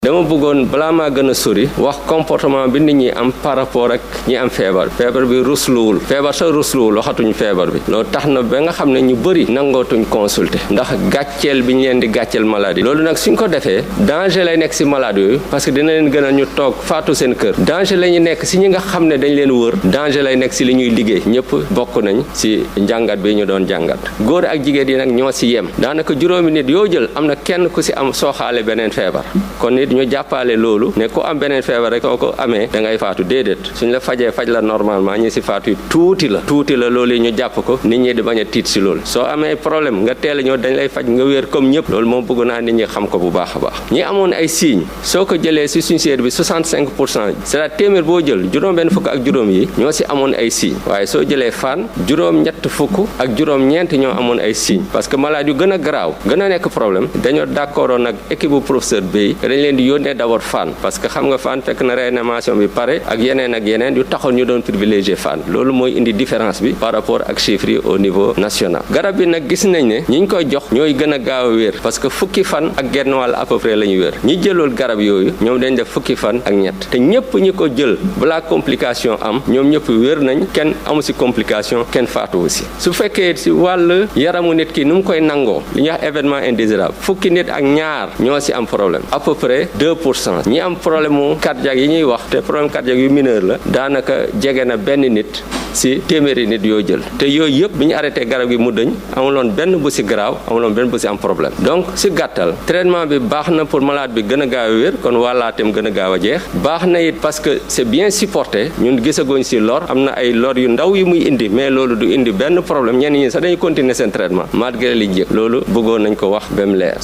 dama bëggoon balaa maa gën a sori wax comportement bi nit ñi am par rapport ak ñi am feebar bi rusluwul feebar sa rusluwul waxatuñ feebar bi loolu tax na ba nga xam ne ñu bëri nangootuñ consulter ndax gàcceel bi ñu leen di gàcceel maladie loolu nag suñ ko defee danger lay nekk si malade yooyu parce que dina leen gën a ñu toog faatu seen kër danger la ñu nekk si ñi nga xam ne dañ leen wër danger lay nekk si li ñuy liggéey ñëpp bokk nañ si njàngat bi ñu doon jàngat góor ak jigéen yi nag ñoo si yem daanaka juróomi nit yoo jël am na kenn ku si am sooxaale beneen feebar kon nit ñu jàppale loolu ne ku am beneen feebar rek soo ko amee da ngay faatu déedéet suñ la fajee faj la normalement ñi si faatu yi tuuti la loolu yi ñu jàpp ko nit ñi di bañ a tiit si loolu soo amee problème nga teel a ñëw dañ lay faj nga wér comme ñëpp loolu moom bëgg naa nit ñi xam ko bu baax a baax ñi amoon ay signes soo ko jëlee si suñu seet bi 65 pour cent c'est-à-dire téeméer boo jël juróom-benn fukk ak juróom yi ñoo si amoon ay signes waaye soo jëlee fan juróom-ñett fukk ak juróom-ñeent ñoo amoon ay signes parce que malade yu gën a garaaw gën a nekk problème dañoo d'accord nag équipe bu professeur Bey dañ leen di yónnee d'abord fan parce que xam nga fan fekk na réanimation bi pare ak yeneen yu taxoon ñu doon privilégier fan loolu mooy indi différence bi par rapport ak chiffres yi au niveau national garab bi nag gis nañ ne ñi ñu koy jox ñooy gën a gaaw a wér parce que fukki fan ak genn wàll à peu près la ñu wér ñi jëlool garab yooyu ñoom dañ def fukki fan ak ñett te ñëpp ñi ko jël balaa complication am ñoom ñëpp wér nañ kenn amu si complication kenn faatu aussi su fekkee si wàll yaramu nit ki nu mu koy nangoo li ñuy wax événement indésirable fukki nit ak ñaar ñoo si am problème à peu près 2% ñi am problème mu cardiaque yi ñuy wax te problème cardiaque yu mineur la daanaka jege na benn nit si téeméeri nit yoo jël te yooyu yëpp bi ñu arrêté garab gi mu dëñ amuloon benn bu si garaaw amuloon benn bu si am problème donc si gàttal traitement bi baax na pour malade bi gën a gaaw a wér kon wàllaateem gën a gaaw a jeex baax na it parce que c'est bien supporté ñun gisaguñ si lor am na ay lor yu ndaw yu muy indi mais loolu du indi benn problème ñenn ñi sax dañuy continuer seen traitement malgré li jëkk loolu bëggoon nañ ko wax ba mu leer